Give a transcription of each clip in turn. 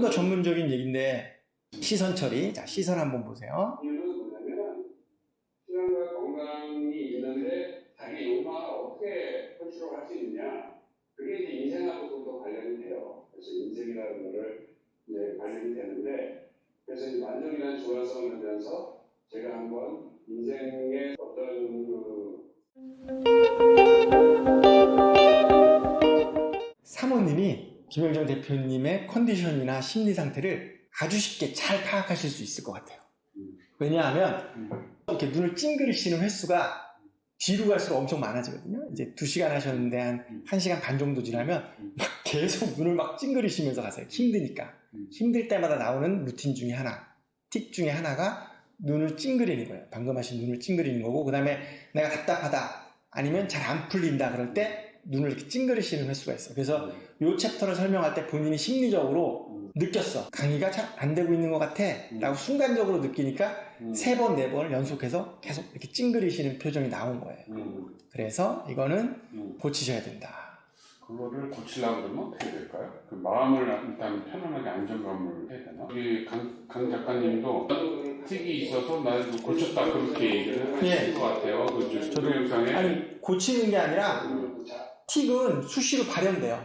더 전문적인 얘기인데 시선 처리. 자, 시선 한번 보세요. 이유는 뭐냐면 시선과 건강이 있는데 자기 욕망을 어떻게 컨트롤할 수 있느냐, 그게 이제 인생하고 좀 더 관련이 돼요. 그래서 인생이라는 거를 이제 관련이 되는데, 그래서 이 만족이라는 주관성을 하면서 제가 한번 인생의 어떤 사모님이 김영정 대표님의 컨디션이나 심리 상태를 아주 쉽게 잘 파악하실 수 있을 것 같아요. 왜냐하면 이렇게 눈을 찡그리시는 횟수가 뒤로 갈수록 엄청 많아지거든요. 이제 2시간 하셨는데 한 1시간 반 정도 지나면 막 계속 눈을 막 찡그리시면서 가세요. 힘드니까. 힘들 때마다 나오는 루틴 중에 하나, 팁 중에 하나가 눈을 찡그리는 거예요. 방금 하신 눈을 찡그리는 거고, 그 다음에 내가 답답하다 아니면 잘 안 풀린다 그럴 때 눈을 이렇게 찡그리시는 횟수가 있어요. 그래서 이 챕터를 설명할 때 본인이 심리적으로 느꼈어. 강의가 잘 안 되고 있는 것 같아 라고 순간적으로 느끼니까 3번, 4번을 연속해서 계속 이렇게 찡그리시는 표정이 나온 거예요. 그래서 이거는 고치셔야 된다. 그거를 고치려고 그러면 어떻게 될까요? 그 마음을 일단 편안하게 안정감을 해야 되나? 우리 강 작가님도 틱이 있어서 나는 고쳤다 그렇게 얘기를 하시는 것 같아요. 그 저도 영상에. 아니, 고치는 게 아니라 틱은 수시로 발현돼요.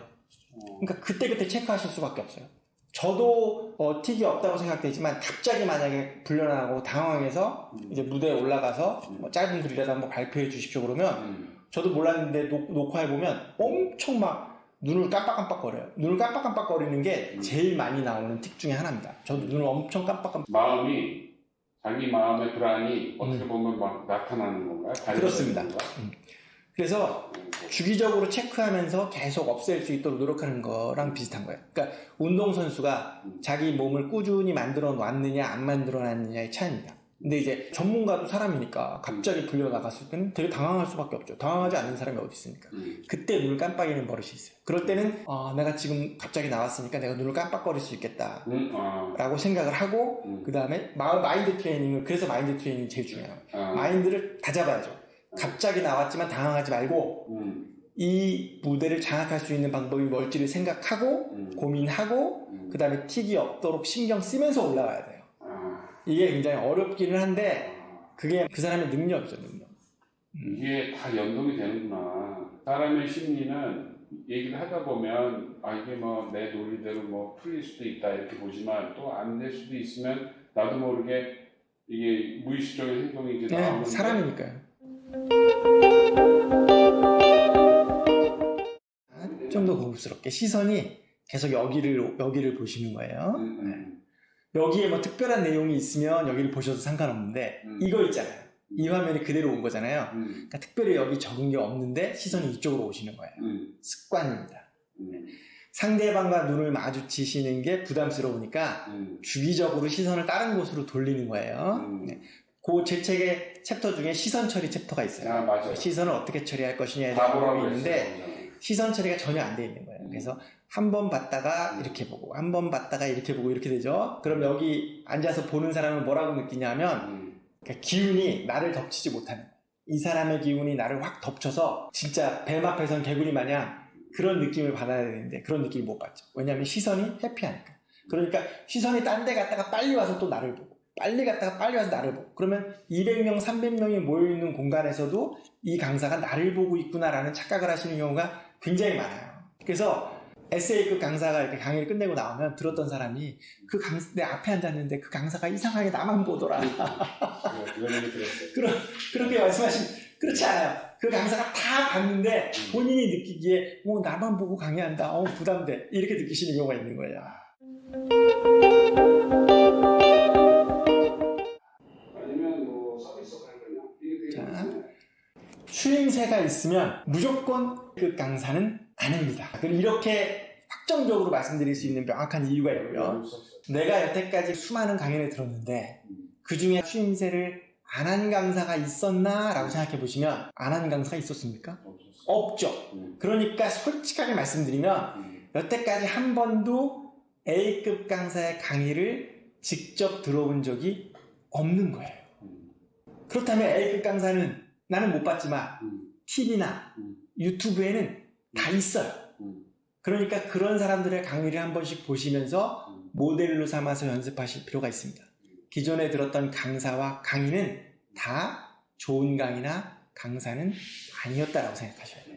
그러니까 그때그때 체크하실 수밖에 없어요. 저도 틱이 없다고 생각되지만 갑자기 만약에 불려나고 당황해서 이제 무대에 올라가서 뭐 짧은 글이라도 한번 발표해 주십시오 그러면 저도 몰랐는데 녹화해보면 엄청 막 눈을 깜빡깜빡거려요. 눈을 깜빡깜빡거리는 게 제일 많이 나오는 틱 중에 하나입니다. 저도 눈을 엄청 깜빡깜빡. 마음이, 자기 마음의 불안이 어떻게 보면 막 나타나는 건가요? 그렇습니다. 그래서 주기적으로 체크하면서 계속 없앨 수 있도록 노력하는 거랑 비슷한 거예요. 그러니까 운동선수가 자기 몸을 꾸준히 만들어 놨느냐 안 만들어 놨느냐의 차이입니다. 근데 이제 전문가도 사람이니까 갑자기 불려 나갔을 때는 되게 당황할 수밖에 없죠. 당황하지 않는 사람이 어디 있습니까? 그때 눈을 깜빡이는 버릇이 있어요. 그럴 때는 내가 지금 갑자기 나왔으니까 내가 눈을 깜빡거릴 수 있겠다 라고 생각을 하고 그 다음에 마인드 트레이닝을, 그래서 마인드 트레이닝이 제일 중요해요. 마인드를 다잡아야죠. 갑자기 나왔지만 당황하지 말고 이 무대를 장악할 수 있는 방법이 뭘지를 생각하고 고민하고 그 다음에 틱이 없도록 신경 쓰면서 올라가야 돼요. 이게 굉장히 어렵기는 한데 그게 그 사람의 능력이죠. 능력. 이게 다 연동이 되는구나. 사람의 심리는 얘기를 하다 보면 이게 뭐 내 논리대로 뭐 풀릴 수도 있다 이렇게 보지만 또 안 될 수도 있으면 나도 모르게 이게 무의식적인 행동이 이제 나오는데 사람이니까요. 좀 더 고급스럽게 시선이 계속 여기를 보시는 거예요. 여기에 뭐 특별한 내용이 있으면 여기를 보셔도 상관없는데 이거 있잖아요. 이 화면이 그대로 온 거잖아요. 그러니까 특별히 여기 적은 게 없는데 시선이 이쪽으로 오시는 거예요. 습관입니다. 상대방과 눈을 마주치시는 게 부담스러우니까 주기적으로 시선을 다른 곳으로 돌리는 거예요. 그 제 책의 챕터 중에 시선 처리 챕터가 있어요. 맞아요. 시선을 어떻게 처리할 것이냐에 대한 부분이 있는데 시선 처리가 전혀 안 돼 있는 거예요. 그래서 한 번 봤다가 이렇게 보고 한 번 봤다가 이렇게 보고 이렇게 되죠. 그럼 여기 앉아서 보는 사람은 뭐라고 느끼냐면 그러니까 기운이 나를 덮치지 못하는 거예요. 이 사람의 기운이 나를 확 덮쳐서 진짜 뱀 앞에선 개구리 마냥 그런 느낌을 받아야 되는데 그런 느낌을 못 받죠. 왜냐하면 시선이 회피하니까. 그러니까 시선이 딴 데 갔다가 빨리 와서 또 나를 보고 빨리 갔다가 빨리 와서 나를 보고 그러면 200명, 300명이 모여있는 공간에서도 이 강사가 나를 보고 있구나라는 착각을 하시는 경우가 굉장히 많아요. 그래서 에세이급 강사가 이렇게 강의를 끝내고 나오면 들었던 사람이 내 앞에 앉았는데 그 강사가 이상하게 나만 보더라. 그렇게 말씀하시면 그렇지 않아요. 그 강사가 다 봤는데 본인이 느끼기에 나만 보고 강의한다. 부담돼. 이렇게 느끼시는 경우가 있는 거예요. 자, 추임새가 있으면 무조건 그 강사는 아닙니다. 이렇게 확정적으로 말씀드릴 수 있는 명확한 이유가 있고요. 내가 여태까지 수많은 강연을 들었는데 그 중에 추임새를 안 한 강사가 있었나? 라고 생각해 보시면 안 한 강사가 있었습니까? 없죠. 그러니까 솔직하게 말씀드리면 여태까지 한 번도 A급 강사의 강의를 직접 들어본 적이 없는 거예요. 그렇다면 A급 강사는 나는 못 봤지만 TV나 유튜브에는 다 있어요. 그러니까 그런 사람들의 강의를 한 번씩 보시면서 모델로 삼아서 연습하실 필요가 있습니다. 기존에 들었던 강사와 강의는 다 좋은 강의나 강사는 아니었다라고 생각하셔야 돼요.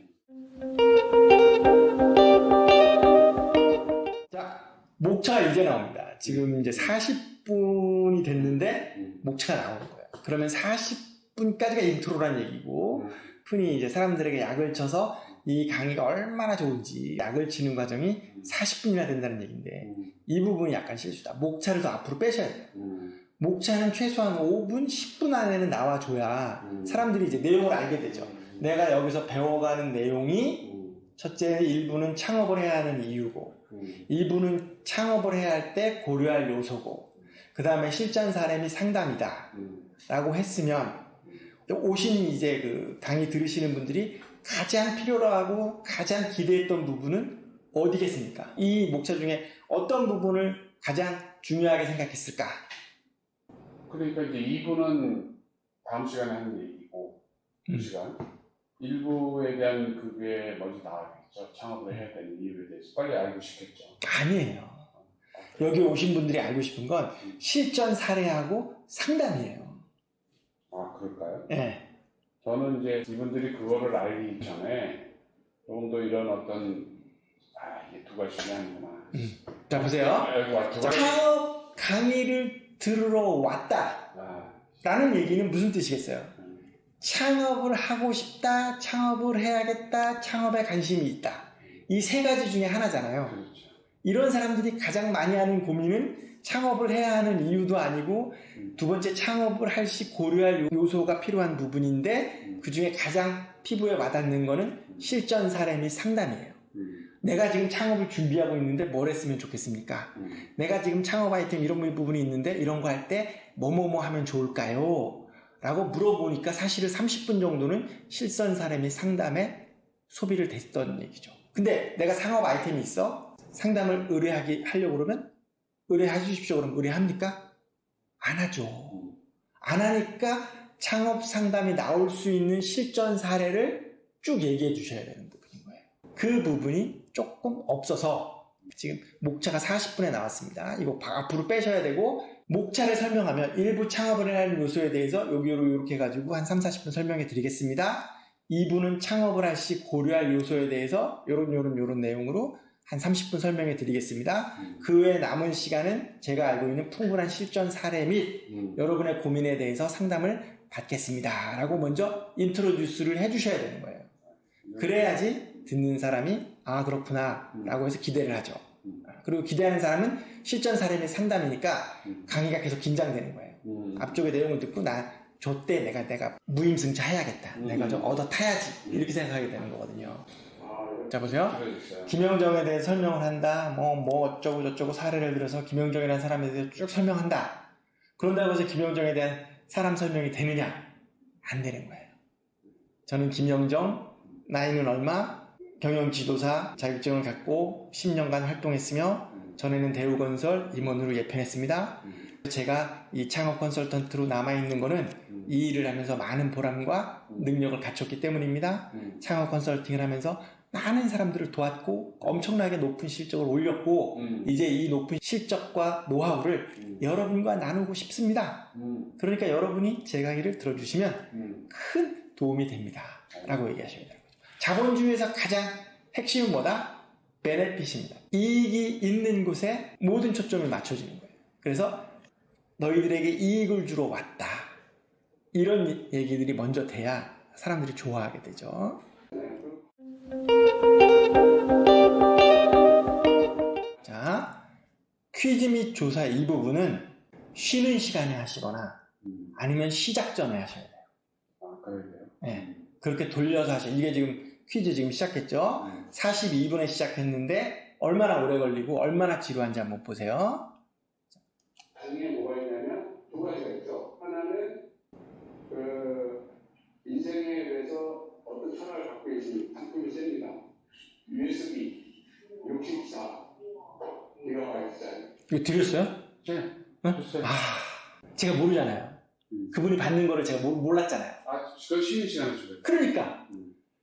자, 목차가 이제 나옵니다. 지금 이제 40분이 됐는데 목차가 나오는 거예요. 그러면 40분까지가 인트로란 얘기고, 흔히 이제 사람들에게 약을 쳐서 이 강의가 얼마나 좋은지 약을 치는 과정이 40분이나 된다는 얘기인데, 이 부분이 약간 실수다. 목차를 더 앞으로 빼셔야 돼요. 목차는 최소한 5분, 10분 안에는 나와줘야 사람들이 이제 내용을 알게 되죠. 내가 여기서 배워가는 내용이 첫째 1부는 창업을 해야 하는 이유고, 2부는 창업을 해야 할 때 고려할 요소고, 그 다음에 실전 사례 및 상담이다 라고 했으면, 오신 이제 그 강의 들으시는 분들이 가장 필요로 하고 가장 기대했던 부분은 어디겠습니까? 이 목차 중에 어떤 부분을 가장 중요하게 생각했을까? 그러니까 이제 2부는 다음 시간에 하는 얘기고, 2시간. 1부에 대한 그게 먼저 나와야겠죠. 창업을 해야 되는 이유에 대해서 빨리 알고 싶겠죠. 아니에요. 여기 오신 분들이 알고 싶은 건 실전 사례하고 상담이에요. 아, 그럴까요? 네. 저는 이제 이분들이 그거를 알기 전에 조금 더 이런 이게 두 가지가 아니구나. 자, 보세요. 창업 강의를 들으러 왔다 라는 얘기는 무슨 뜻이겠어요? 창업을 하고 싶다, 창업을 해야겠다, 창업에 관심이 있다. 이 세 가지 중에 하나잖아요. 그렇죠. 이런 사람들이 가장 많이 하는 고민은 창업을 해야 하는 이유도 아니고, 두 번째 창업을 할 시 고려할 요소가 필요한 부분인데, 그 중에 가장 피부에 와닿는 거는 실전 사례 및 상담이에요. 내가 지금 창업을 준비하고 있는데 뭘 했으면 좋겠습니까? 내가 지금 창업 아이템 이런 부분이 있는데 이런 거 할 때 뭐뭐뭐 하면 좋을까요? 라고 물어보니까 사실은 30분 정도는 실전 사례 및 상담에 소비를 됐던 얘기죠. 근데 내가 창업 아이템이 있어? 상담을 하려고 그러면 의뢰해 주십시오. 그러면 의뢰합니까? 안 하죠. 안 하니까 창업 상담이 나올 수 있는 실전 사례를 쭉 얘기해 주셔야 되는 부분인 거예요. 그 부분이 조금 없어서 지금 목차가 40분에 나왔습니다. 이거 앞으로 빼셔야 되고, 목차를 설명하면 일부 창업을 하는 요소에 대해서 이렇게 해가지고 한 3, 40분 설명해 드리겠습니다. 2부는 창업을 할 시 고려할 요소에 대해서 요런 내용으로 한 30분 설명해 드리겠습니다. 그 외에 남은 시간은 제가 알고 있는 풍부한 실전 사례 및 여러분의 고민에 대해서 상담을 받겠습니다 라고 먼저 인트로듀스를 해주셔야 되는 거예요. 그래야지 듣는 사람이 아 그렇구나 라고 해서 기대를 하죠. 그리고 기대하는 사람은 실전 사례 및 상담이니까 강의가 계속 긴장되는 거예요. 앞쪽의 내용을 듣고 저때 내가 무임승차 해야겠다. 내가 좀 얻어 타야지. 이렇게 생각하게 되는 거거든요. 자, 보세요. 김영정에 대해 설명을 한다. 뭐 어쩌고 저쩌고 사례를 들어서 김영정이라는 사람에 대해서 쭉 설명한다. 그런다고 해서 김영정에 대한 사람 설명이 되느냐? 안 되는 거예요. 저는 김영정, 나이는 얼마, 경영지도사 자격증을 갖고 10년간 활동했으며 전에는 대우건설 임원으로 예편했습니다. 제가 이 창업 컨설턴트로 남아있는 거는 이 일을 하면서 많은 보람과 능력을 갖췄기 때문입니다. 창업 컨설팅을 하면서 많은 사람들을 도왔고 엄청나게 높은 실적을 올렸고 이제 이 높은 실적과 노하우를 여러분과 나누고 싶습니다. 그러니까 여러분이 제 강의를 들어주시면 큰 도움이 됩니다 라고 얘기하셔야 돼요. 자본주의에서 가장 핵심은 뭐다? 베네핏입니다. 이익이 있는 곳에 모든 초점이 맞춰지는 거예요. 그래서 너희들에게 이익을 주러 왔다. 이런 얘기들이 먼저 돼야 사람들이 좋아하게 되죠. 자, 퀴즈 및 조사 이 부분은 쉬는 시간에 하시거나 아니면 시작 전에 하셔야 돼요. 아, 그래요? 네, 그렇게 돌려서 하셔야 돼요. 이게 지금 퀴즈 지금 시작했죠? 42분에 시작했는데 얼마나 오래 걸리고 얼마나 지루한지 한번 보세요. 나중에 뭐가 있냐면 두 가지가 있죠. 하나는 인생에 대해서 어떤 철학을 갖고 계신 상품이 셉니다. USB 64 기가바이트. 이거 드렸어요? 네. 응? 제가 모르잖아요. 그분이 받는 거를 제가 몰랐잖아요. 그건 쉬는 시간에 주세요. 그러니까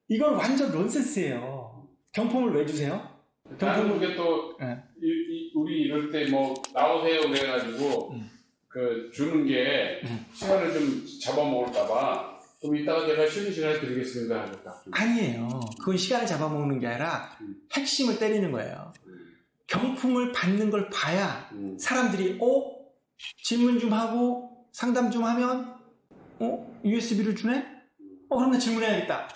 이건 완전 넌센스예요. 경품을 왜 주세요? 나는 그게 또 네. 우리 이럴 때 뭐 나오세요 그래가지고 그 주는 게 시간을 좀 잡아먹을까봐 좀 이따가 제가 쉬는 시간에 드리겠습니다 하고 딱 좀. 아니에요. 그건 시간을 잡아먹는 게 아니라 핵심을 때리는 거예요. 경품을 받는 걸 봐야 사람들이 질문 좀 하고 상담 좀 하면 USB를 주네? 그럼 나 질문해야겠다.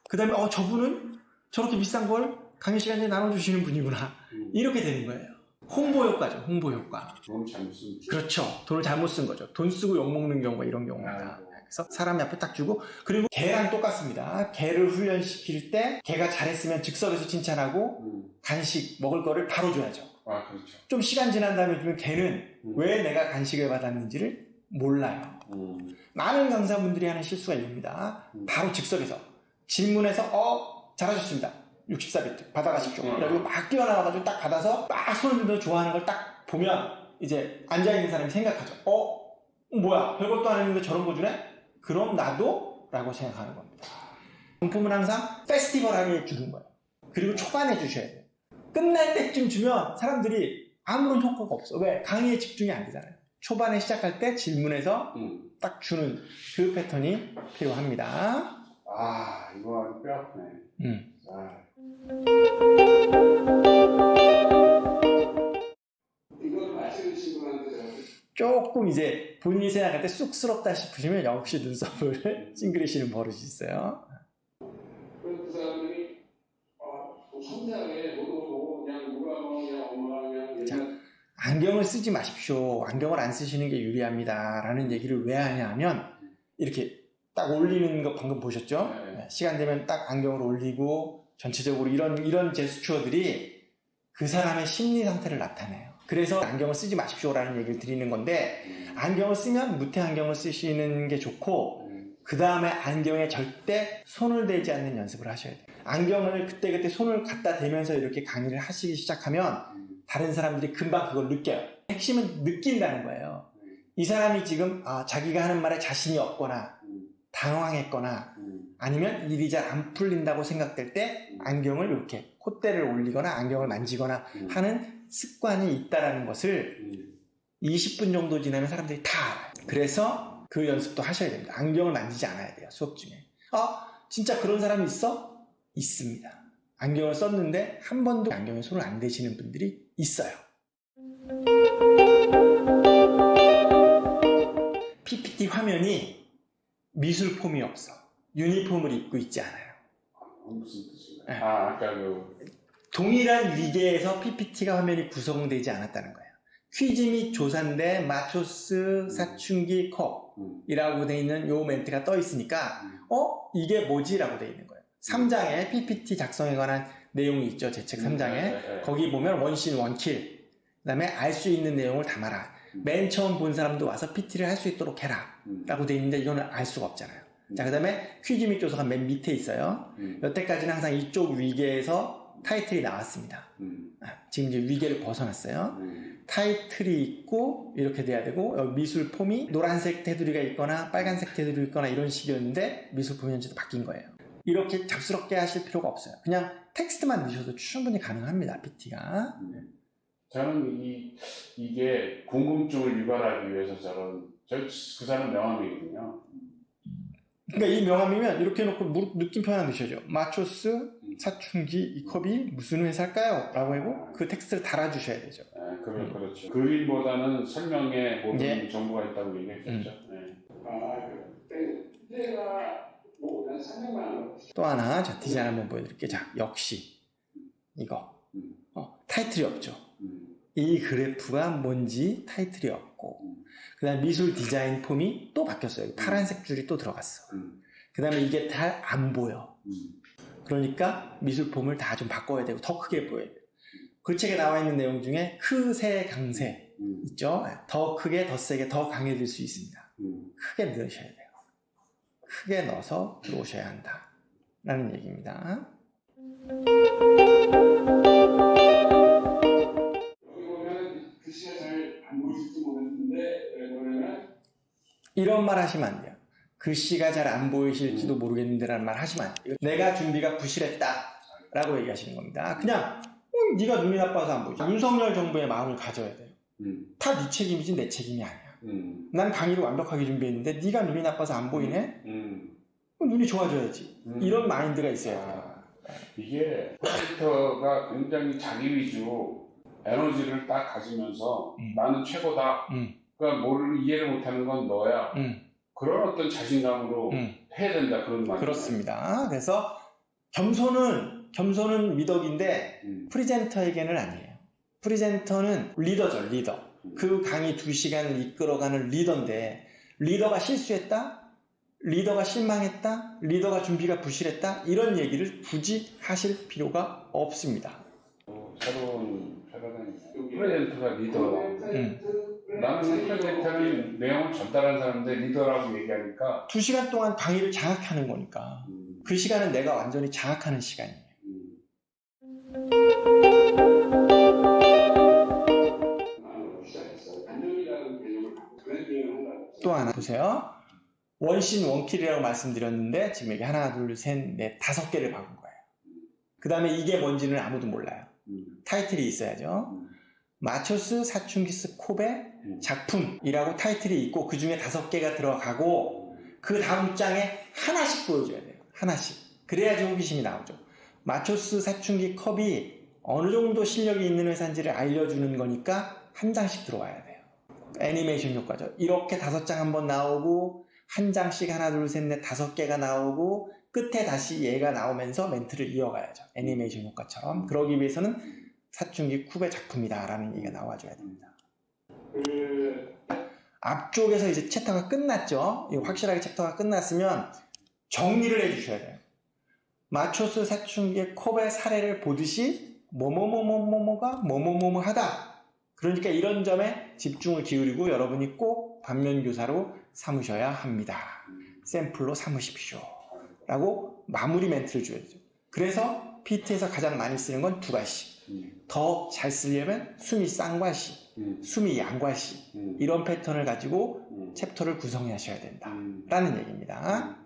그 다음에 저분은 저렇게 비싼 걸 강의 시간에 나눠주시는 분이구나. 이렇게 되는 거예요. 홍보 효과죠. 홍보 효과. 돈 잘못 쓴 거지. 그렇죠. 돈을 잘못 쓴 거죠. 돈 쓰고 욕먹는 경우가 이런 경우입니다. 그래서 사람이 앞에 딱 주고, 그리고 개랑 똑같습니다. 개를 훈련시킬 때 개가 잘했으면 즉석에서 칭찬하고 간식 먹을 거를 바로 줘야죠. 아, 그렇죠. 좀 시간 지난 다음에 주면 개는 왜 내가 간식을 받았는지를 몰라요. 많은 강사분들이 하는 실수가 이겁니다. 바로 즉석에서 질문해서 잘하셨습니다. 64비트 받아가십시오. 그리고 막 뛰어나와가지고 딱 받아서 막 손을 들면서 좋아하는 걸 딱 보면 이제 앉아있는 사람이 생각하죠. 뭐야 별것도 안 했는데 저런 거 주네? 그럼 나도? 라고 생각하는 겁니다. 경품은 항상 페스티벌 하게 주는 거예요. 그리고 초반에 주셔야 돼요. 끝날 때쯤 주면 사람들이 아무런 효과가 없어. 왜? 강의에 집중이 안 되잖아요. 초반에 시작할 때 질문해서 딱 주는 그 패턴이 필요합니다. 아, 이거 아주 뼈 아프네. 이걸 마시는 분한테 제가 조금 이제 본인이 생각할 때 쑥스럽다 싶으시면 역시 눈썹을 찡그리시는 버릇이 있어요. 그 사람들이 섬세하게 모두 보고 그냥 누가 그냥 엄마가 그냥 자, 안경을 쓰지 마십시오. 안경을 안 쓰시는 게 유리합니다. 라는 얘기를 왜 하냐면 이렇게 딱 올리는 거 방금 보셨죠? 네. 시간 되면 딱 안경을 올리고 전체적으로 이런 제스처들이 그 사람의 심리 상태를 나타내요. 그래서 안경을 쓰지 마십시오라는 얘기를 드리는 건데 안경을 쓰면 무태 안경을 쓰시는 게 좋고 그 다음에 안경에 절대 손을 대지 않는 연습을 하셔야 돼요. 안경을 그때그때 손을 갖다 대면서 이렇게 강의를 하시기 시작하면 다른 사람들이 금방 그걸 느껴요. 핵심은 느낀다는 거예요. 이 사람이 지금 자기가 하는 말에 자신이 없거나 당황했거나 아니면 일이 잘 안 풀린다고 생각될 때 안경을 이렇게 콧대를 올리거나 안경을 만지거나 하는 습관이 있다는 것을 20분 정도 지나면 사람들이 다 알아요. 그래서 그 연습도 하셔야 됩니다. 안경을 만지지 않아야 돼요. 수업 중에. 진짜 그런 사람이 있어? 있습니다. 안경을 썼는데 한 번도 안경에 손을 안 대시는 분들이 있어요. PPT 화면이 미술 폼이 없어. 유니폼을 입고 있지 않아요. 무슨 뜻인가요? 네. 아까 그 동일한 위계에서 PPT가 화면이 구성되지 않았다는 거예요. 퀴즈 및 조사인데 마초스, 사춘기, 컵이라고 돼 있는 요 멘트가 떠 있으니까 이게 뭐지? 라고 돼 있는 거예요. 3장에 PPT 작성에 관한 내용이 있죠. 제 책 3장에. 거기 보면 원신, 원킬 그 다음에 알 수 있는 내용을 담아라. 맨 처음 본 사람도 와서 PT를 할 수 있도록 해라 라고 돼 있는데 이거는 알 수가 없잖아요. 자, 그 다음에 퀴즈 및 조사가 맨 밑에 있어요. 여태까지는 항상 이쪽 위계에서 타이틀이 나왔습니다. 지금 이제 위계를 벗어났어요. 타이틀이 있고 이렇게 돼야 되고 여기 미술 폼이 노란색 테두리가 있거나 빨간색 테두리가 있거나 이런 식이었는데 미술 폼이 현재 바뀐 거예요. 이렇게 잡스럽게 하실 필요가 없어요. 그냥 텍스트만 넣으셔도 충분히 가능합니다. PT가. 저는 이게 궁금증을 유발하기 위해서 그 사람 명함이거든요. 그러니까 이 명함이면 이렇게 해놓고 느낌표 하나 넣으셔야죠. 마초스, 사춘기, 이 컵이 무슨 회사일까요? 라고 하고 그 텍스트를 달아주셔야 되죠. 그렇죠. 그림보다는 설명에 모든 정보가 있다고 얘기했죠. 그때가 한 300만 원. 또 하나 자 디자인 한번 보여드릴게요. 자, 역시 이거 타이틀이 없죠. 이 그래프가 뭔지 타이틀이 없고 그 다음에 미술 디자인 폼이 또 바뀌었어요. 파란색 줄이 또 들어갔어. 그 다음에 이게 잘 안 보여. 그러니까 미술 폼을 다 좀 바꿔야 되고 더 크게 보여야 돼요. 그 책에 나와 있는 내용 중에 크세 강세 있죠. 더 크게 더 세게 더 강해질 수 있습니다. 크게 넣으셔야 돼요. 크게 넣어서 들어오셔야 한다 라는 얘기입니다. 여기 보면 글씨가 잘 안 보일지 모르겠는데 그러면 이런 말 하시면 안 돼요. 글씨가 잘 안 보이실지도 모르겠는데 라는 말 하시면 안 돼요. 내가 준비가 부실했다 라고 얘기하시는 겁니다. 그냥 네가 눈이 나빠서 안 보이지. 윤석열 정부의 마음을 가져야 돼요. 음. 다 네 책임이지 내 책임이 아니야. 난 강의를 완벽하게 준비했는데 네가 눈이 나빠서 안 보이네? 그럼 눈이 좋아져야지. 이런 마인드가 있어야 돼요. 이게 컴퓨터가 굉장히 자기 위주로 에너지를 딱 가지면서 나는 최고다. 그러니까 뭘 이해를 못하는 건 너야. 그런 어떤 자신감으로 해야 된다 그런 말. 그렇습니다. 그래서 겸손은 미덕인데 프리젠터에게는 아니에요. 프리젠터는 리더죠, 리더. 그 강의 2시간을 이끌어가는 리더인데 리더가 실수했다? 리더가 실망했다? 리더가 준비가 부실했다? 이런 얘기를 굳이 하실 필요가 없습니다. 새로운 프레젠터가 리더다. 나는 프레젠터는 내용을 전달하는 사람인데 리더라고 얘기하니까 2시간 동안 강의를 장악하는 거니까 그 시간은 내가 완전히 장악하는 시간이에요. 또 하나 보세요. 원신 원킬이라고 말씀드렸는데 지금 여기 하나 둘 셋 넷 5개를 박은 거예요. 그 다음에 이게 뭔지는 아무도 몰라요. 타이틀이 있어야죠. 마초스 사춘기스 콥의 작품이라고 타이틀이 있고 그 중에 5개가 들어가고 그 다음 장에 하나씩 보여줘야 돼요. 하나씩. 그래야지 호기심이 나오죠. 마초스 사춘기 컵이 어느 정도 실력이 있는 회사인지를 알려주는 거니까 한 장씩 들어와야 돼요. 애니메이션 효과죠. 이렇게 5장 한번 나오고 한 장씩 하나 둘 셋 넷 5개가 나오고 끝에 다시 얘가 나오면서 멘트를 이어가야죠. 애니메이션 효과처럼. 그러기 위해서는 사춘기 쿱의 작품이다 라는 얘기가 나와줘야 됩니다. 앞쪽에서 이제 챕터가 끝났죠. 확실하게 챕터가 끝났으면 정리를 해주셔야 돼요. 마초스 사춘기의 콥의 사례를 보듯이 뭐뭐뭐뭐뭐가 뭐뭐뭐뭐 하다. 그러니까 이런 점에 집중을 기울이고 여러분이 꼭 반면교사로 삼으셔야 합니다. 샘플로 삼으십시오. 라고 마무리 멘트를 줘야 되죠. 그래서 PT에서 가장 많이 쓰는 건 2가지. 더 잘 쓰려면 숨이 쌍과시, 숨이 양과시 이런 패턴을 가지고 챕터를 구성하셔야 된다. 라는 얘기입니다.